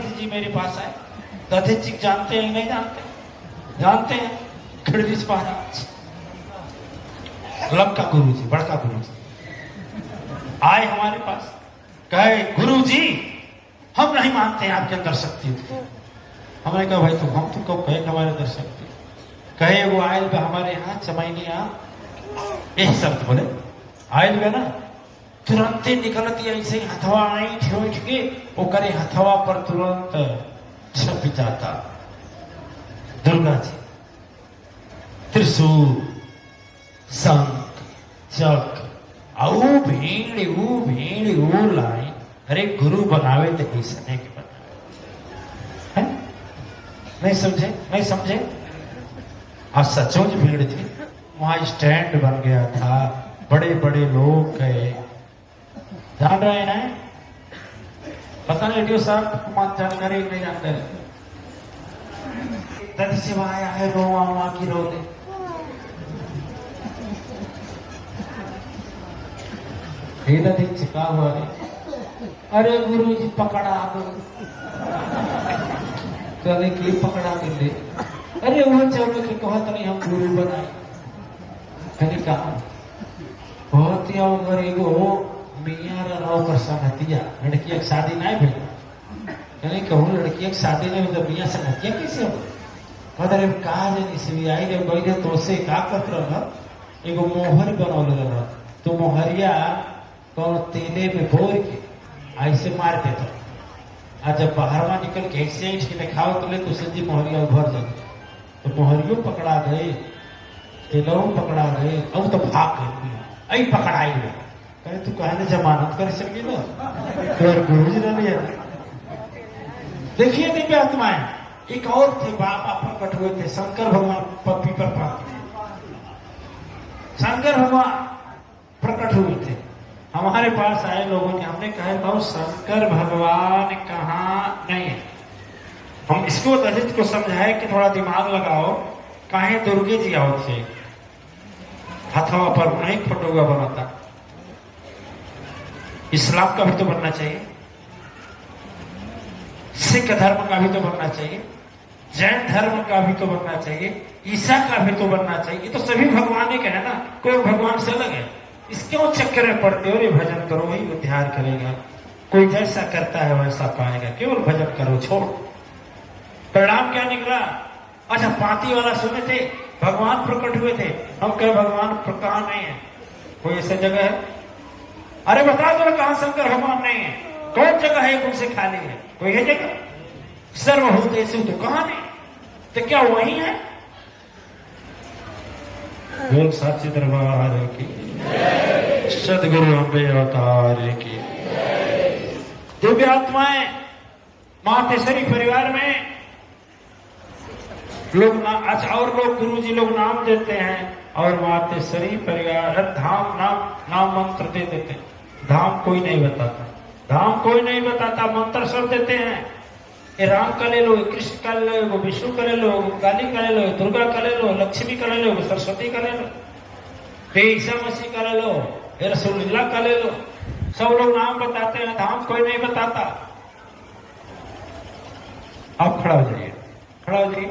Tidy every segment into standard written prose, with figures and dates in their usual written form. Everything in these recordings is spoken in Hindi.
जी मेरे पास आए। दधित जी जानते हैं नहीं जानते? जानते हैं, खिड़वीस महाराज, लंका गुरु जी, बड़का गुरु जी आए हमारे पास। कहे गुरु जी हम नहीं मानते हैं आपके अंदर शक्ति होती है। हमने कहा भाई तो हम तो कब कहे हमारे अंदर शक्ति? कहे वो आयल बे हमारे यहाँ चमैनी यहाँ, यही शब्द बोले आयल बे ना, तुरंत ही निकलती ऐसे हथवा ऐठ उठ के वो करे हथवा पर तुरंत छप जाता दुर्गा जी, त्रिशूल, शंख, चक्र, भीड़ लाई। अरे गुरु बनावे तो ऐसने के बनावे, नहीं समझे? नहीं समझे? और सचोच भीड़ थी, वहां स्टैंड बन गया था, बड़े बड़े लोग गए। जान रहे हैं? पता नहीं रेडियो साहब मान जानकारी नहीं जानते? दर्द से आया है रोआ वहां की रोले। दिन चिपका हुआ है। अरे गुरु जी पकड़ा दो, कहे कि पकड़ा के ले। अरे वो चलो कि कहत नहीं हम गुरु बनाए। मैंने कहा बहुत ही अगर एगो मियाँ रहो कर संगतिया, लड़की एक शादी नहीं भई। कहने कहूँ लड़की एक शादी नहीं तो मियाँ संगतिया कैसे हो? अरे कहा जे इसलिए आई रे गई तो से का करत रहा, एगो मोहर बनौले रहा। तो मोहरिया कौन तेले में बोर के ऐसे मार देता, और जब बाहरवा निकल के ऐसे दिखाओ तो ले तो सजी मोहरिया उभर जाए। तो मोहरियों पकड़ा गए, तेलों पकड़ा गए, अब तो भाग गए। आई पकड़ाई गए। कहे तू कहने जमानत कर सकी ना, तो गुरु जी ने लिया। देखिए दिव्य आत्माएं, एक और थे बाबा प्रकट हुए थे, शंकर भगवान पीपर पर शंकर भगवान प्रकट हुए थे। हमारे पास आए लोगों ने, हमने कहा भाव शंकर भगवान कहाँ नहीं है। हम इसको दलित को समझाए कि थोड़ा दिमाग लगाओ, काहे दुर्गे जी आओ थे हथवा पर नहीं फोटोगा बनाता। इस्लाम का भी तो बनना चाहिए, सिख धर्म का भी तो बनना चाहिए, जैन धर्म का भी तो बनना चाहिए, ईसा का भी तो बनना चाहिए। ये तो सभी भगवान के है ना, कोई भगवान से अलग है। इसके वो चक्कर में पड़ते हो, भजन करो वही उद्धार करेगा। कोई जैसा करता है वैसा पाएगा, केवल भजन करो, छोड़। परिणाम क्या निकला? अच्छा पाती वाला सुने थे भगवान प्रकट हुए थे, हम कहे भगवान प्रकट नहीं है। कोई ऐसा जगह है? अरे बता दो कहां शंकर भगवान नहीं है? कौन जगह है उनसे खाली है? कोई है जगह? सर्वभूत ऐसे तो कहां नहीं, तो क्या वही है? बोल साची दरबार की, सदगुरु अम्बे अवतार की। दिव्य आत्माएं, मातेश्वरी परिवार में लोग ना, अच्छा और लोग गुरु जी लोग नाम देते हैं और मातेश्वरी परिवार धाम नाम मंत्र दे देते हैं। धाम कोई नहीं बताता, धाम कोई नहीं बताता, मंत्र सब देते हैं। ये राम का ले लो, कृष्ण का ले लो, विष्णु का ले लो, काली का ले लो, दुर्गा का ले लो, लक्ष्मी का ले लो, सरस्वती का ले लो, ईसा मसीह का ले लो, रसूलुल्लाह का ले लो। सब लोग नाम बताते हैं, धाम कोई नहीं बताता। आप खड़ा हो जाइए, खड़ा हो जाइए।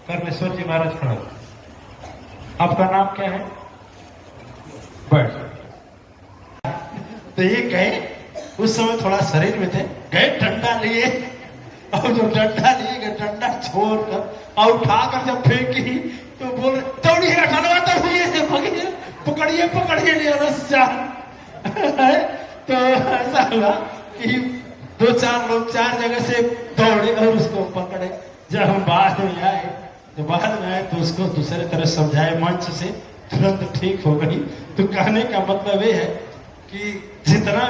परमेश्वर जी महाराज खड़ा हो। आपका नाम क्या है? बैठ। तो ये गए, उस समय थोड़ा शरीर में थे, गए डंडा लिए, और जो डंडा लिए गए डंडा छोड़कर और उठाकर जब फेंकी तो बोल दौड़ी है ठलवा तो हुई है, पकड़िए पकड़िए तो ऐसा हुआ कि दो चार लोग चार जगह से दौड़े और उसको पकड़े। जब हम बाद में आए तो उसको दूसरे तरह समझाए मंच से, तुरंत ठीक हो गई। तो कहने का मतलब ये है कि जितना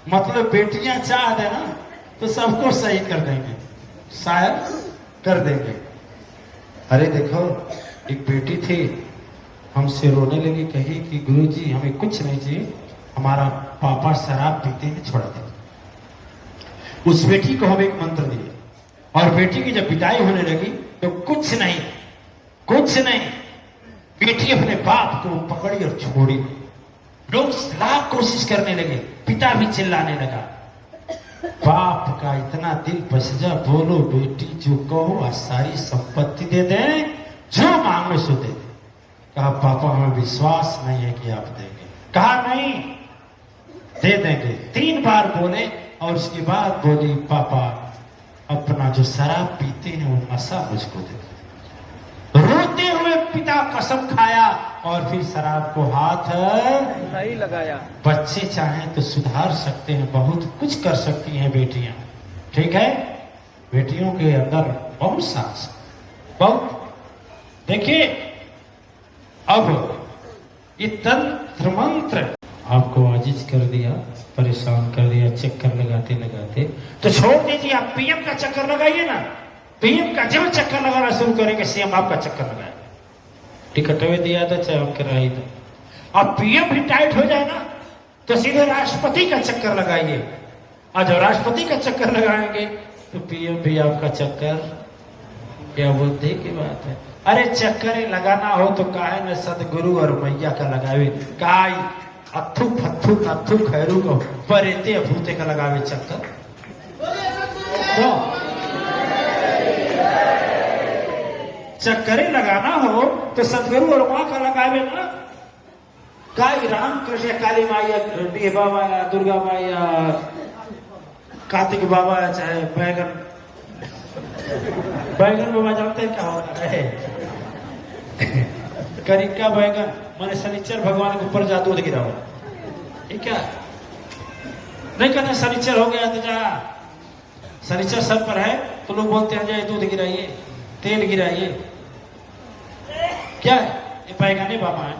मतलब बेटियां चाह दे ना तो सबको सही कर देंगे, शायद कर देंगे। अरे देखो एक बेटी थी, हमसे रोने लगी, कही कि गुरुजी हमें कुछ नहीं चाहिए, हमारा पापा शराब पीते हैं, छोड़ा दे। उस बेटी को हम एक मंत्र दिए और बेटी की जब विदाई होने लगी तो कुछ नहीं, बेटी अपने बाप को पकड़ी और छोड़ी। लोग लाख कोशिश करने लगे, पिता भी चिल्लाने लगा, बाप का इतना दिल बस जा, बोलो बेटी जो कहो आज सारी संपत्ति दे दें, जो मांगो सो दे दे। कहा पापा हमें विश्वास नहीं है कि आप देंगे। कहा नहीं दे देंगे। 3 बार बोले और उसके बाद बोली पापा अपना जो शराब पीते हैं वो नशा मुझको दे दो। रोते हुए पिता कसम खाया और फिर शराब को हाथ नहीं लगाया। बच्चे चाहें तो सुधार सकते हैं, बहुत कुछ कर सकती हैं बेटियां, ठीक है। बेटियों के अंदर बहुत साहस, बहुत। देखिए अब ये तंत्र मंत्र आपको आजिज कर दिया, परेशान कर दिया, चक्कर लगाते लगाते, तो छोड़ दीजिए। आप पीएम का चक्कर लगाइए ना। पीएम का जब चक्कर लगाना शुरू करेंगे सीएम आपका चक्कर लगाएगा। टिकट भी दिया था चाहे हम कराई तो। अब पीएम भी टाइट हो जाए ना तो सीधे राष्ट्रपति का चक्कर लगाइए, और जब राष्ट्रपति का चक्कर लगाएंगे तो पीएम भी आपका चक्कर। क्या बुद्धि की बात है। अरे चक्कर लगाना हो तो काहे न सदगुरु और मैया का लगावे। काय अथु फथु नथु खैरू को परेते अभूते का लगावे चक्कर। तो चक्कर लगाना हो तो सदगुरु और माँ का लगावे ना। काय राम कृष्ण काली माया डी बाबा या दुर्गा माया कार्तिक बाबा या चाहे बैगन बाबा जानते हैं क्या होता है। करिका बैगन मैंने शनिचर भगवान के ऊपर जा दूध गिरा हुआ, ठीक है। नहीं कहते शनिचर हो गया तो जा, शनिचर सर पर है तो लोग बोलते हैं जाए दूध गिराइए, तेल गिराइए। क्या है ये बैगने बाबा है।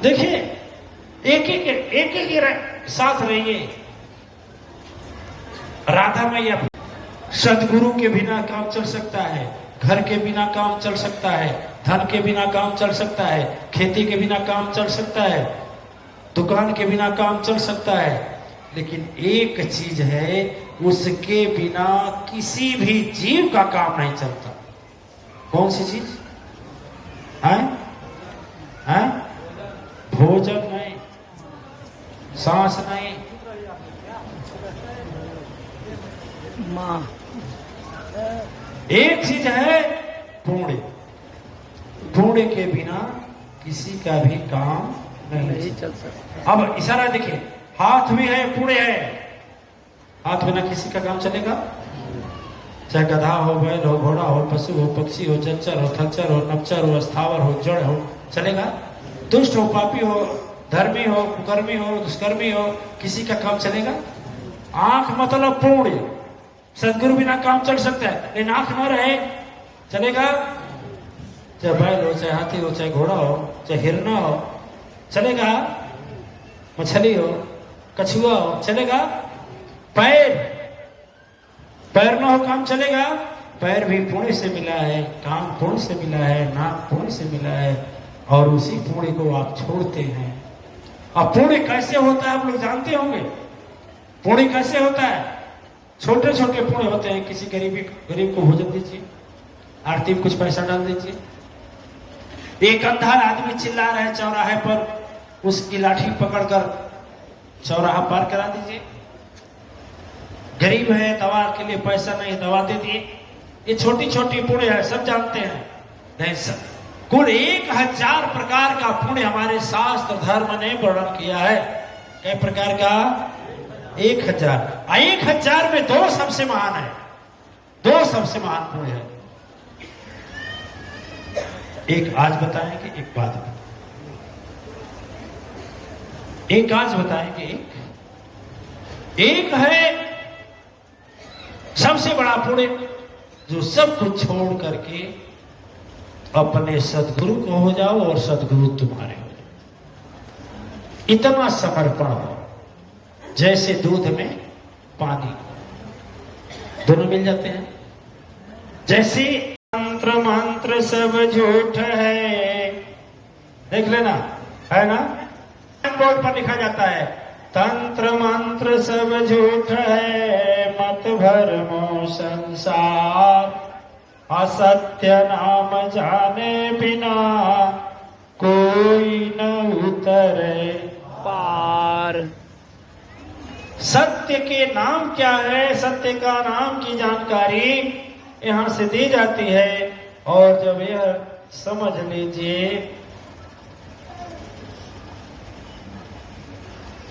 देखिए एक साथ रहिए। राधा मैया सदगुरु के बिना काम चल सकता है, घर के बिना काम चल सकता है, धन के बिना काम चल सकता है, खेती के बिना काम चल सकता है, दुकान के बिना काम चल सकता है, लेकिन एक चीज है उसके बिना किसी भी जीव का काम नहीं चलता। कौन सी चीज है? भोजन नहीं, सांस नहीं, माँ। एक चीज है पुण्य। पुण्य के बिना किसी का भी काम नहीं चल सकता। अब इशारा देखिए, हाथ भी है पुण्य है, हाथ बिना किसी का काम चलेगा? चाहे गधा हो, बैल हो, घोड़ा हो, पशु हो, पक्षी हो, जलचर हो, थलचर हो, नपचर हो, स्थावर हो, जड़ हो, चलेगा? दुष्ट हो, पापी हो, धर्मी हो, कुकर्मी हो, दुष्कर्मी हो, किसी का काम चलेगा? आंख मतलब पुण्य। सदगुरु बिना काम चल सकता है, लेकिन आंख न रहे चलेगा? चाहे बैल हो, चाहे हाथी हो, चाहे घोड़ा हो, चाहे हिरना हो, चलेगा? मछली हो, कछुआ हो, चलेगा? पैर न हो काम चलेगा? पैर भी पुण्य से मिला है, कान पुण्य से मिला है, नाक पुण्य से मिला है, और उसी पुण्य को आप छोड़ते हैं। अब पुण्य कैसे होता है आप लोग जानते होंगे। पुण्य कैसे होता है? छोटे छोटे पुण्य होते हैं। किसी गरीब को भोजन दीजिए, आरती में कुछ पैसा डाल दीजिए। एक अंधा आदमी चिल्ला रहा है चौराहे पर, उसकी लाठी पकड़कर चौराहा पार करा दीजिए। गरीब है, दवा के लिए पैसा नहीं, दवा दे दिए। ये छोटी छोटी पुण्य है, सब जानते हैं। नहीं सब कुल 1000 प्रकार का पुण्य हमारे शास्त्र धर्म ने वर्णन किया है। कई प्रकार का? 1000। 1000 में 2 सबसे महान है, 2 सबसे महान पुण्य है। एक आज बताएंगे, एक बात बताएंगे। एक आज बताएंगे, एक है सबसे बड़ा पुण्य जो सब कुछ छोड़ करके अपने सदगुरु को हो जाओ और सदगुरु तुम्हारे हो जाओ। इतना समर्पण हो जैसे दूध में पानी, दोनों मिल जाते हैं। जैसे तंत्र मंत्र सब झूठ है, देख लेना, है ना? बोर्ड पर लिखा जाता है तंत्र मंत्र सब झूठ है, मत भरमो संसार, असत्य नाम जाने बिना कोई न उतरे पार। सत्य के नाम क्या है, सत्य का नाम की जानकारी यहां से दी जाती है। और जब यह समझ लीजिए,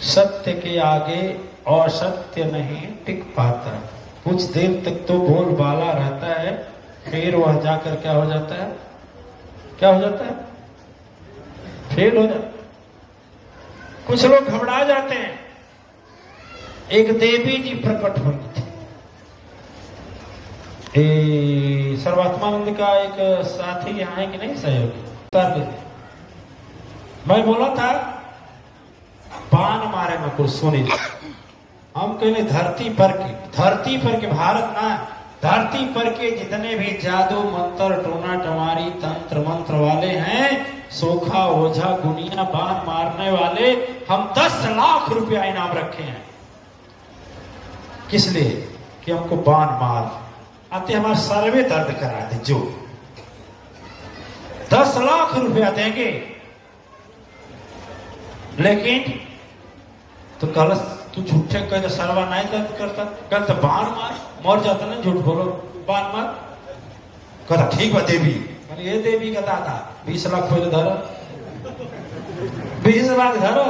सत्य के आगे और सत्य नहीं टिक पाता। कुछ देर तक तो बोलबाला रहता है, फिर वह जाकर क्या हो जाता है, क्या हो जाता है, फेल हो जाता है। कुछ लोग घबरा जाते हैं। एक देवी जी प्रकट हुई थी, सर्वात्मानंद का एक साथी यहाँ है कि नहीं, सहयोगी। मैं बोला था बाण मारे में कुछ सुनी, हम कहने धरती पर के भारत ना, धरती पर के जितने भी जादू मंत्र टोना टमारी तंत्र मंत्र वाले हैं, सोखा ओझा गुनिया बाण मारने वाले, हम 10 लाख रुपया इनाम रखे हैं। किस लिए? कि हमको बाण मार आते हमारा सर्वे दर्द करा दे। जो 10 लाख रुपया देंगे, लेकिन तो कल तू झूठे कह सर्वा नहीं दर्द करता, कल तो बाण मार, मर जाता ना, झूठ बोलो, बाण मार। कहता ठीक बा देवी, ये देवी का दादा 20 लाख पहले धरा, 20 लाख धरा,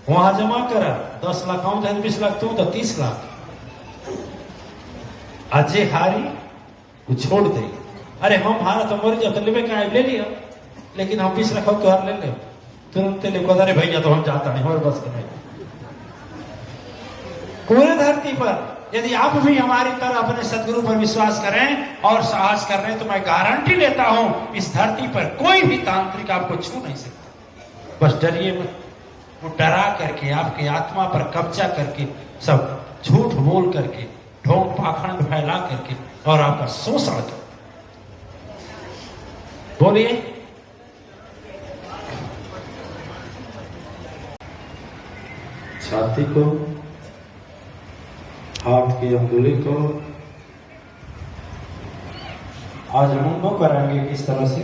वहां जमा करा, 10 लाख हम जाए, 20 लाख तुम, तो 30 लाख। अजय हारी वो छोड़ दे, अरे हम हारा तो मर जाओ, तो लेवे का ले लिया, लेकिन हम 20 लाख तो हार ले ले, तुरंत ले को, अरे भैया तो हम जाता नहीं, हमारे बस के नहीं। पूरे धरती पर यदि आप भी हमारी तरह अपने सदगुरु पर विश्वास करें और साहस कर रहे हैं, तो मैं गारंटी लेता हूं इस धरती पर कोई भी तांत्रिक आपको छू नहीं सकता। बस डरिए मत। वो डरा करके आपकी आत्मा पर कब्जा करके, सब झूठ बोल करके, ढोंग पाखंड फैला करके और आपका शोषण कर। बोलिए, छाती को, हाथ की अंगुली को आज हम न कराएंगे किस तरह से,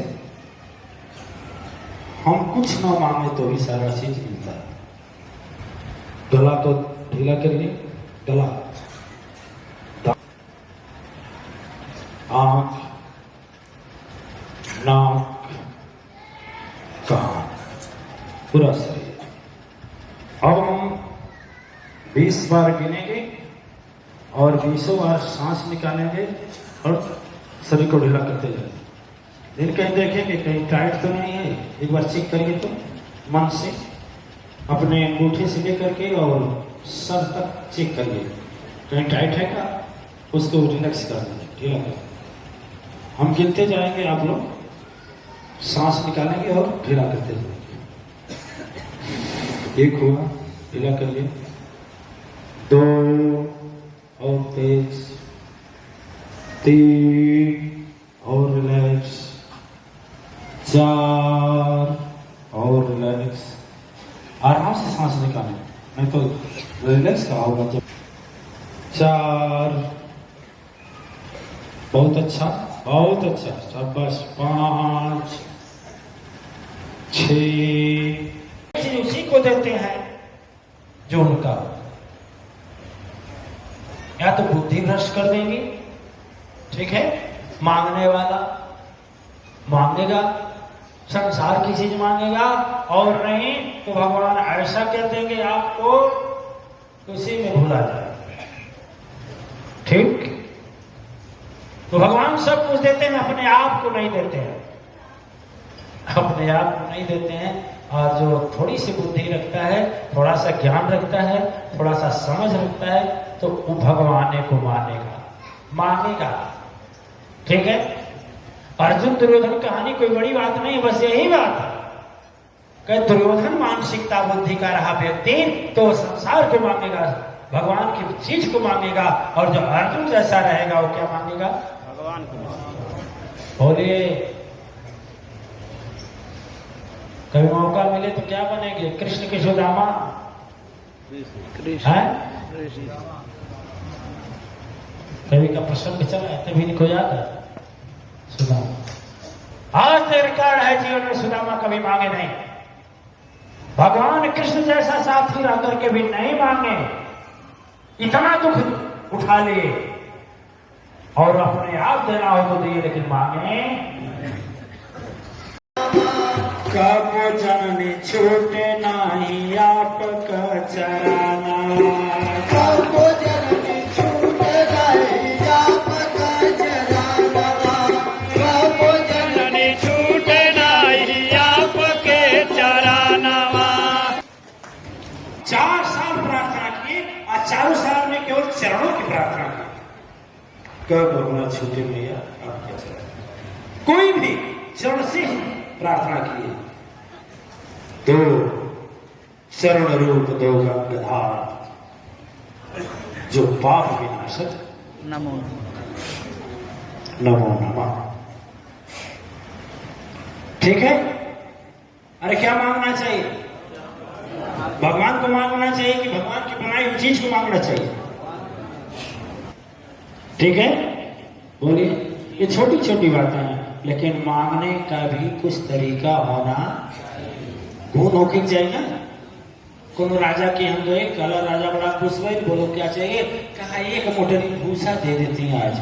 हम कुछ न मांगे तो भी सारा चीज मिलता है। गला को ढीला करिए, गला, आंख, नाक, कान, पूरा शरीर। अब हम 20 बार गिनेंगे और 20 बार सांस निकालेंगे और शरीर को ढीला करते जाएंगे। फिर कहीं देखेंगे कहीं टाइट तो नहीं है, एक बार चेक करिए तो मन से, अपने अंगूठे से लेकर के और सर तक चेक करिए, कहीं टाइट है क्या, उसको रिलैक्स कर दीजिए, ढीला कर। हम गिनते जाएंगे, आप लोग सांस निकालेंगे और ढीला करते जाएंगे। 1 हुआ, ढीला करिए, 2 और तेज, 3 और रिलैक्स, 4 और रिलैक्स। आराम से सांस निकालें, नहीं तो रिलैक्स कहा होगा जब। 4, बहुत अच्छा, बहुत अच्छा, शाबाश। 5, 6 उसी को देते हैं जो उनका, या तो बुद्धि भ्रष्ट कर देंगे, ठीक है, मांगने वाला मांगेगा, संसार की चीज मांगेगा, और नहीं तो भगवान ऐसा कर देंगे आपको उसी में भूला जाए। ठीक, तो भगवान सब कुछ देते हैं, अपने आप को नहीं देते हैं, अपने आप को नहीं देते हैं। और जो थोड़ी सी बुद्धि रखता है, थोड़ा सा ज्ञान रखता है, थोड़ा सा समझ रखता है, तो वो भगवान को मानेगा। ठीक है, अर्जुन दुर्योधन कहानी कोई बड़ी बात नहीं, बस यही बात है कि दुर्योधन मानसिकता बुद्धि का रहा व्यक्ति तो संसार को मांगेगा, भगवान की चीज को मांगेगा, और जो अर्जुन जैसा रहेगा वो क्या मांगेगा, भगवान को। बोलिए, कभी मौका मिले तो क्या बनेंगे, कृष्ण के सुदामा, कभी का प्रसंग चला है, तभी इनको याद है सुदामा। आज तो रिकॉर्ड है जीवन में, सुदामा कभी मांगे नहीं, भगवान कृष्ण जैसा साथी रह करके भी नहीं मांगे, इतना दुख उठा ले और अपने आप देना हो तो दिए, लेकिन मांगे कब जननी छूटे नाही आपका चराना, कब जननी छूटे नहीं आपका चराना, कब जननी छूटे नाही आपके चरानवा। 4 साल प्रार्थना की और 4 साल में केवल चरणों की प्रार्थना की। कब अपना छूटे मैया आपका चराना। कोई भी चरण से प्रार्थना की तो शरण रूप दो गंगाधार, जो पाप विनाशक नमो नमो नमः। ठीक है। अरे क्या मांगना चाहिए? भगवान को मांगना चाहिए कि भगवान की बनाई हुई चीज को मांगना चाहिए? ठीक है, बोलिए। ये छोटी छोटी बातें हैं, लेकिन मांगने का भी कुछ तरीका होना, गुण होके चाहिए ना। कोनो राजा के हम गए, काला राजा बड़ा खुश हुए, बोलो क्या चाहिए? कहा 1 मोटरी भूसा दे देती हैं आज,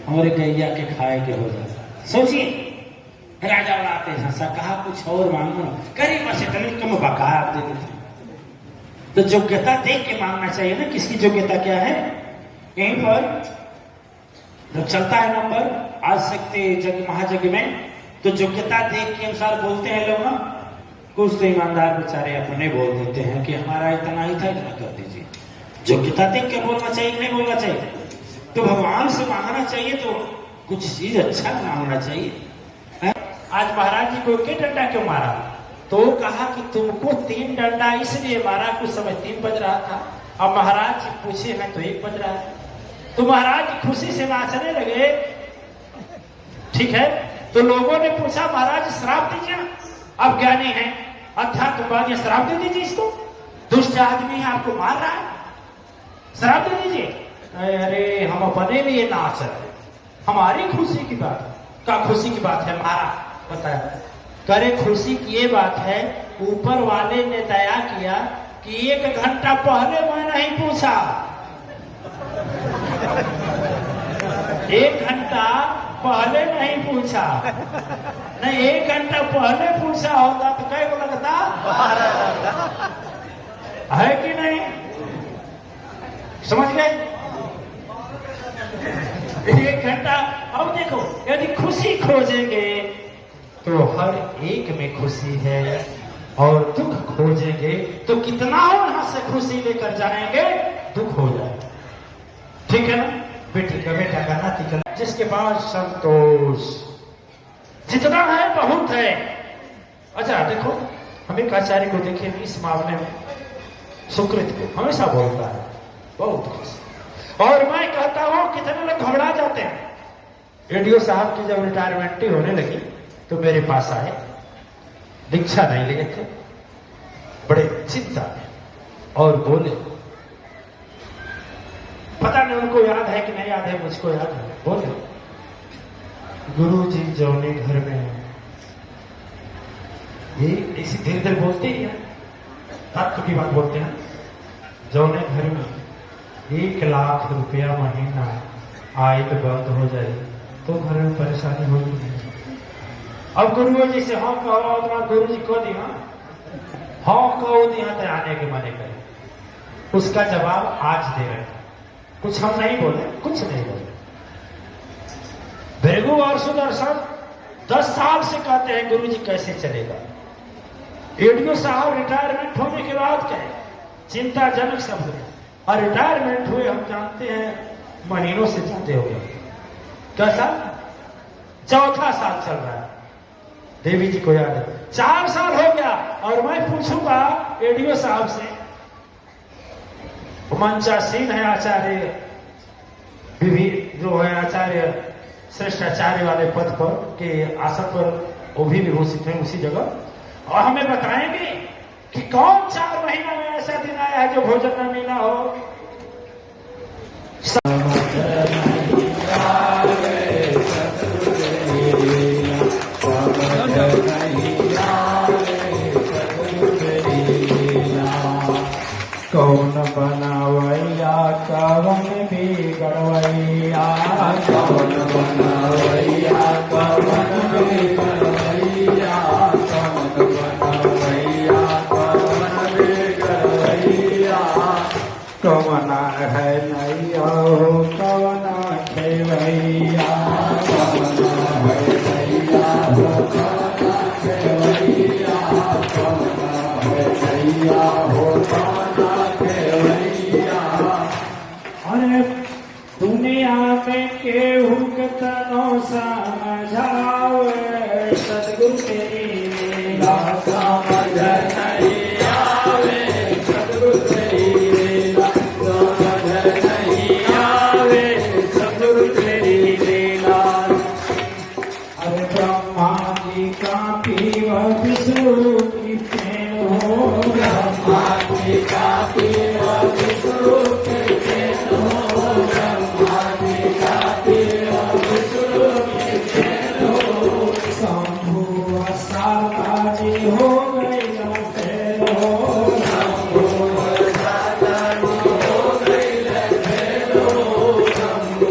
हमारे गैया के खाए के हो जाता। सोचिए, राजा बड़ा आते हंसा, कहा कुछ और मांगो, करीब से तनिक कम बकाया आप दे देते। तो योग्यता देख के मांगना चाहिए ना, किसकी योग्यता क्या है। यहीं पर जब चलता है नंबर आज सकते जग महाजग में, तो योग्यता देख के अनुसार बोलते हैं लोग ना। कुछ तो ईमानदार बेचारे अपने बोल देते हैं कि हमारा इतना ही था, इतना कर दीजिए। योग्यता देख के बोलना चाहिए कि नहीं बोलना चाहिए? तो भगवान से मांगना चाहिए तो कुछ चीज अच्छा मांगना चाहिए। आज महाराज जी को 1 डंडा क्यों मारा? तो कहा कि तुमको 3 डंडा इसलिए मारा, कुछ समय 3 बज रहा था, अब महाराज जी पूछे हैं तो 1 बज रहा है। तो महाराज जी खुशी से नाचने लगे। ठीक है, तो लोगों ने पूछा महाराज श्राप दीजिए ना, अब ज्ञानी है, अध्यात्मवादी, श्राप दे दीजिए इसको, दुष्ट आदमी आपको मार रहा है, श्राप दे दीजिए। अरे हम अपने लिए नाच रहे, हमारी खुशी की बात का खुशी की बात है। मारा बताया, करे खुशी की ये बात है, ऊपर वाले ने दया किया कि 1 घंटा पहले मैं नहीं पूछा। 1 घंटा पहले नहीं पूछा, नहीं 1 घंटा पहले पूछा होता तो कई को लगता है कि नहीं? समझ गए? 1 घंटा। अब देखो, यदि खुशी खोजेंगे तो हर एक में खुशी है, और दुख खोजेंगे तो कितना वहां से खुशी लेकर जाएंगे, दुख हो जाएगा। ठीक है ना? बेटी का, बेटा का, नाती का, जिसके पास संतोष जितना है बहुत है। अच्छा देखो, हम एक आचार्य को देखे इस मामले में, सुकृत को हमेशा बोलता है बहुत खुश। और मैं कहता हूं कितने लोग घबरा जाते हैं। एडीओ साहब की जब रिटायरमेंट होने लगी तो मेरे पास आए, दीक्षा नहीं लिए थे, बड़े चिंता में, और बोले, पता नहीं उनको याद है कि नहीं याद है, मुझको याद है। बोले, गुरुजी जौने घर में, ये ऐसी धीरे धीरे बोलते ही है, तत्व की बात बोलते हैं, जौने घर में 1 लाख रुपया महीना आय तो बंद हो जाए तो घर में परेशानी होगी नहीं। अब गुरु जी से हाँ कहो, गुरु जी को दिया हाँ कहो दिया तो आने के मने करे, उसका जवाब आज दे रहे हैं। कुछ हम नहीं बोले, कुछ नहीं बोले। भृगु और सुदर्शन 10 साल से कहते हैं गुरु जी कैसे चलेगा। एडीओ साहब रिटायरमेंट होने के बाद कहे चिंताजनक शब्द है, और रिटायरमेंट हुए हम जानते हैं महीनों से ज्यादा हो गया। कैसा? 4था साल चल रहा है। देवी जी को याद है 4 साल हो गया, और मैं पूछूंगा एडीओ साहब से, मंचासीन है आचार्य जो है आचार्य श्रेष्ठ आचार्य वाले पद पर के आसन पर वो भी विभूषित है उसी जगह, और हमें बताएंगे कि कौन 4 महीना में ऐसा दिन आया है जो भोजन न मिला हो। कवन बिगड़वैया कवन बनवैया कवन बिगड़वैया कवन बनवैया कवन बिगड़वैया कवन है नैया हो कवन खेवैया कवन है नैया हो कवन खेवैया कवन है नैया हो कवन खेवैया अरे दुनिया में केहू के तनो समझावे सदगुरु तेरी लीला समझ नहीं आवे सतगुरु तेरी लीला समझ नहीं आवे सतगुरु तेरी लीला अरे ब्रह्मा जी का पीव विष्णु की प्रेम हो ब्रह्मा जी का पीव विष्णु के चैन हो ब्रह्मा जी का पीव विष्णु के चैन हो शंभु सारा जी हो गई फेर हो शंभु साधन हो गई लखेलो शंभु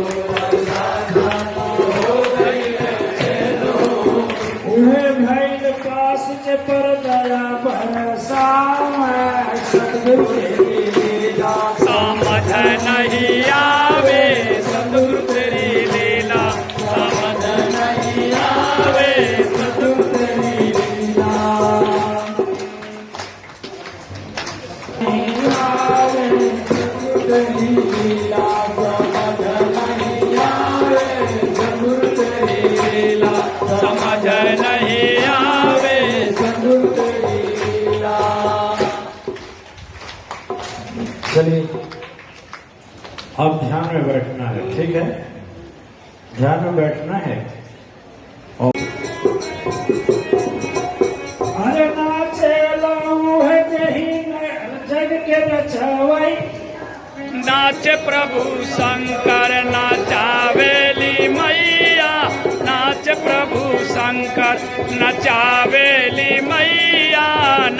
साधन हो गई लखेलो उहे भैल काश के पर दया बरसावे सतगुरु तेरी लीला समझ नहीं आवे सतगुरु तेरी लीला समझ नहीं आवे सतगुरु तेरी लीला नहीं आवे सतगुरु तेरी लीला समझ नहीं आवे सतगुरु तेरी लीला समझ नहीं आवे सतगुरु तेरी लीला। चलिए अब ध्यान में बैठना है, ठीक है? ध्यान में बैठना है। और अरे नाचे लाऊं है जही जग के रचवई नाच प्रभु शंकर नाचावेली मैया नाच प्रभु शंकर नचावेली मैया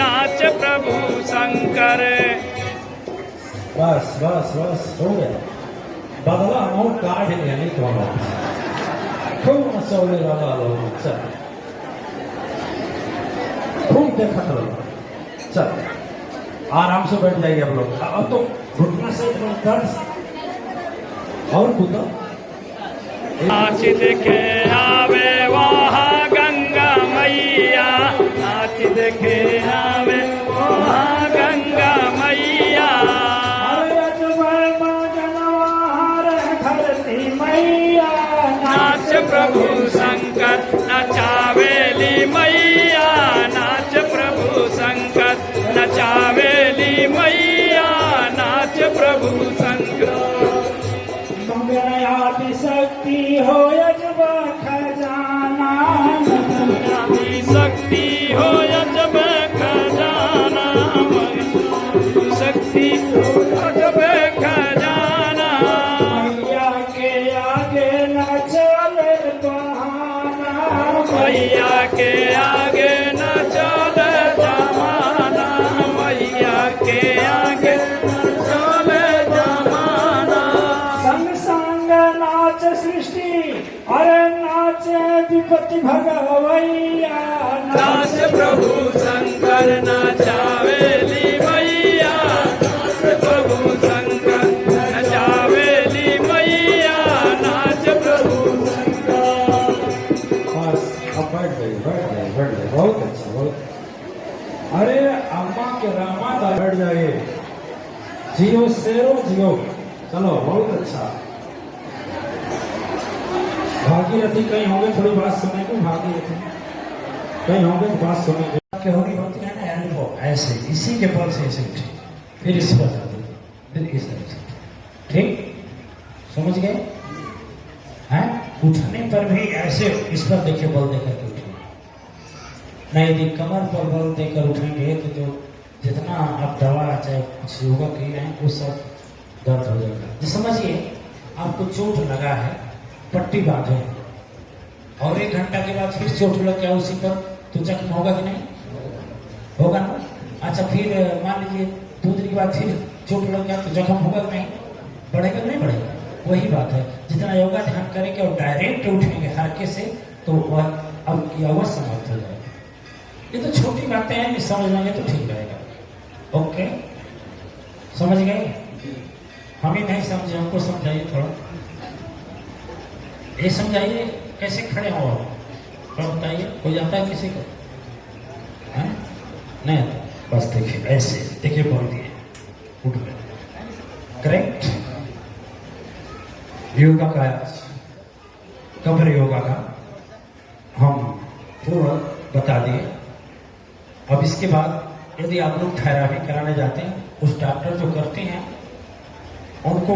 नाच प्रभु शंकर बस बस बस हो गया बदला हम काढ़ लेने को खूब मसौले लगा लो चल खूब देखा लो चल आराम से बैठ जाइए आप लोग अब तो घुटना से दर्द और कूदा नाच देखे आवे वहाँ गंगा मैया नाच देखे आवे वहाँ गंगा मैया नाच प्रभु शंकर नचावेली मैया नाच प्रभु शंकर नचावेली मैया नाच प्रभु शंकर आदि शक्ति हो यजब खजाना आदि शक्ति हो यजब खजाना शक्ति हो यजब खजाना मैया के आगे न चले बहाना मैया के आगे न चले जमाना मैया के आगे न चले जमाना संग संग नाच सृष्टि अरे नाच विपत्ति भगवैया नाच प्रभु शंकर नचावेली मैया नाच प्रभु शंकर नचावेली मैया नाच प्रभु शंकर बस अब बैठ गए बहुत अच्छा बहुत अरे अम्मा के रामा का बैठ जाइए जियो शेरो जियो चलो बहुत अच्छा भागीरथी कहीं होंगे थोड़ी बात सुनेंगे भागीरथी कहीं होंगे तो बात सुनेंगे के होनी होती है ना अनुभव ऐसे इसी के बल से ऐसे उठे फिर इस पर जाते फिर इस तरह से ठीक समझ गए हैं उठने पर भी ऐसे इस पर देखिए बल देकर के उठे नहीं यदि कमर पर बल देकर उठेंगे तो जो जितना आप दवा चाहे कुछ योगा किए हैं वो सब दर्द हो जाएगा जी समझिए आपको चोट लगा है पट्टी बांधे और 1 घंटा के बाद फिर चोट लग गया उसी पर तो जख्म होगा कि नहीं होगा ना अच्छा फिर मान लीजिए 2 दिन के बाद फिर चोट लग गया तो जख्म होगा कि नहीं बढ़ेगा नहीं बढ़ेगा? वही बात है, जितना योगा ध्यान करेंगे और डायरेक्ट उठेंगे हल्के से तो वह अब की आवाज समाप्त हो जाएगी। ये तो छोटी बातें हैं, नहीं समझ लेंगे तो ठीक रहेगा। ओके, समझ गए? हम ही नहीं समझे, हमको समझाइए थोड़ा। ये समझाइए कैसे खड़े हो आप, थोड़ा बताइए। कोई जाता है किसी को? है? नहीं, बस देखिए ऐसे, देखिए बोल दिए, उठ गए। करेक्ट। योगा का, कब्र योगा का हम पूरा बता दिए। अब इसके बाद यदि आप लोग थेरापी कराने जाते हैं, उस डॉक्टर जो करते हैं उनको